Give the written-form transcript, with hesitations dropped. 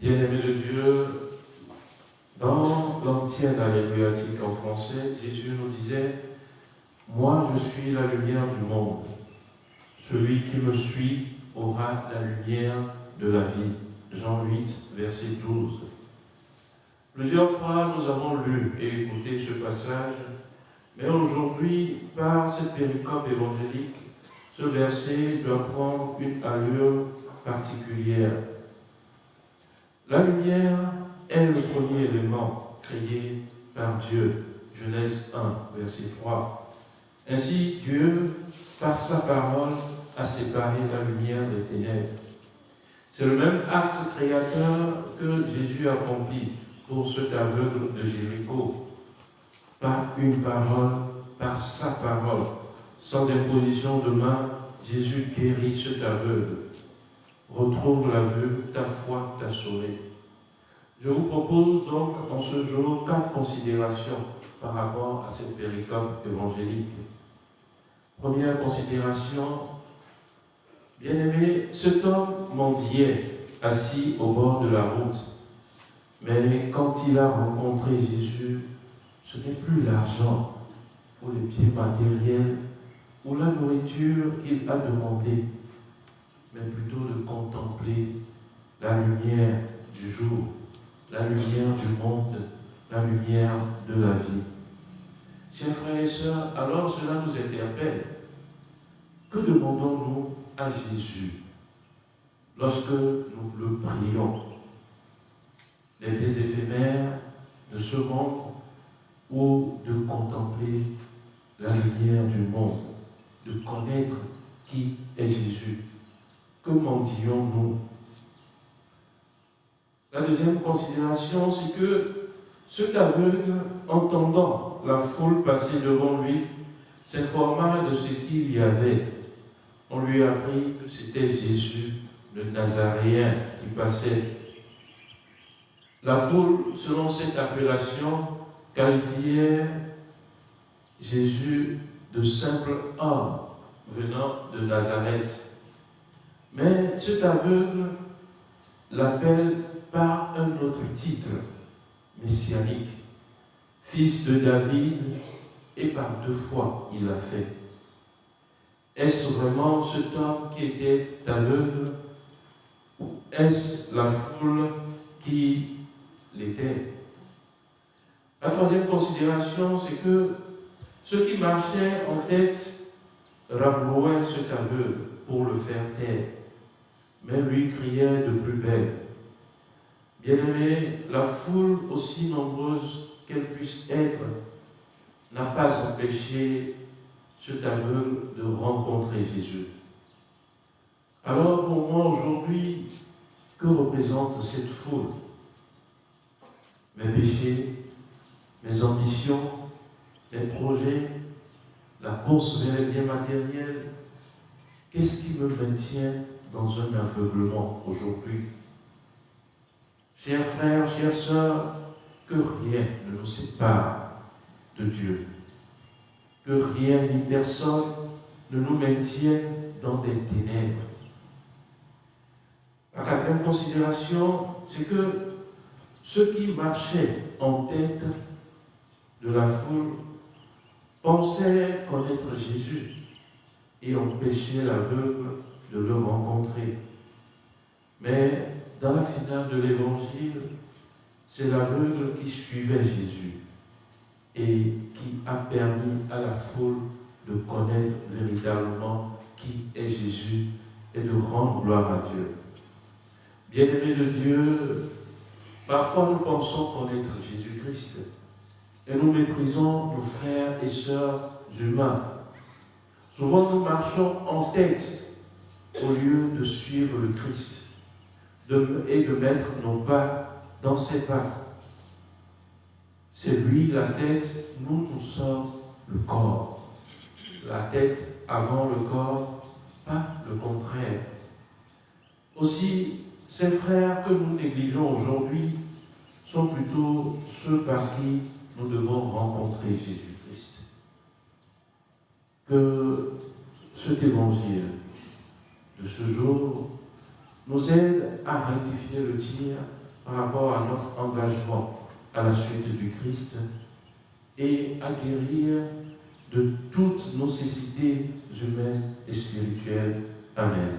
Bien-aimé de Dieu, dans l'ancienne alléluiatique en français, Jésus nous disait « Moi, je suis la lumière du monde. Celui qui me suit aura la lumière de la vie. » Jean 8, verset 12. Plusieurs fois, nous avons lu et écouté ce passage, mais aujourd'hui, par cette péricope évangélique, ce verset doit prendre une allure particulière. La lumière est le premier élément créé par Dieu. Genèse 1, verset 3. Ainsi, Dieu, par sa parole, a séparé la lumière des ténèbres. C'est le même acte créateur que Jésus accomplit pour cet aveugle de Jéricho. Par une parole, par sa parole, sans imposition de main, Jésus guérit cet aveugle. Retrouve la vue, ta foi t'a sauvé. Je vous propose donc en ce jour 4 considérations par rapport à cette péricope évangélique. Première considération, bien-aimé, cet homme mendiait assis au bord de la route. Mais quand il a rencontré Jésus, ce n'est plus l'argent ou les biens matériels ou la nourriture qu'il a demandé, mais plutôt de contempler la lumière du jour, la lumière du monde, la lumière de la vie. Chers frères et sœurs, alors cela nous interpelle. Que demandons-nous à Jésus lorsque nous le prions? Les biens éphémères de ce monde ou de contempler la lumière du monde, de connaître qui est Jésus? Que mendions-nous? La deuxième considération, c'est que cet aveugle, entendant la foule passer devant lui, s'informa de ce qu'il y avait. On lui a appris que c'était Jésus, le Nazaréen, qui passait. La foule, selon cette appellation, qualifiait Jésus de simple homme venant de Nazareth. Mais cet aveugle l'appelle par un autre titre messianique, fils de David, et par 2 fois il l'a fait. Est-ce vraiment cet homme qui était aveugle ou est-ce la foule qui l'était? La troisième considération, c'est que ceux qui marchaient en tête rabrouaient cet aveugle pour le faire taire, mais lui criait de plus belle. Bien-aimé, la foule, aussi nombreuse qu'elle puisse être, n'a pas empêché cet aveugle de rencontrer Jésus. Alors pour moi aujourd'hui, que représente cette foule? Mes péchés, mes ambitions, mes projets, la course vers les biens matériels? Qu'est-ce qui me maintient dans un aveuglement aujourd'hui? Chers frères, chères sœurs, que rien ne nous sépare de Dieu. Que rien ni personne ne nous maintienne dans des ténèbres. La quatrième considération, c'est que ceux qui marchaient en tête de la foule pensaient connaître Jésus et empêchaient l'aveugle de le rencontrer. Mais dans la finale de l'Évangile, c'est l'aveugle qui suivait Jésus et qui a permis à la foule de connaître véritablement qui est Jésus et de rendre gloire à Dieu. Bien-aimés de Dieu, parfois nous pensons connaître Jésus-Christ et nous méprisons nos frères et sœurs humains. Souvent nous marchons en tête au lieu de suivre le Christ et de mettre nos pas dans ses pas. C'est lui la tête, nous sommes le corps. La tête avant le corps, pas le contraire. Aussi, ces frères que nous négligeons aujourd'hui sont plutôt ceux par qui nous devons rencontrer Jésus-Christ. Que cet évangile de ce jour nous aide à rectifier le tir par rapport à notre engagement à la suite du Christ et à guérir de toutes nos nécessités humaines et spirituelles. Amen.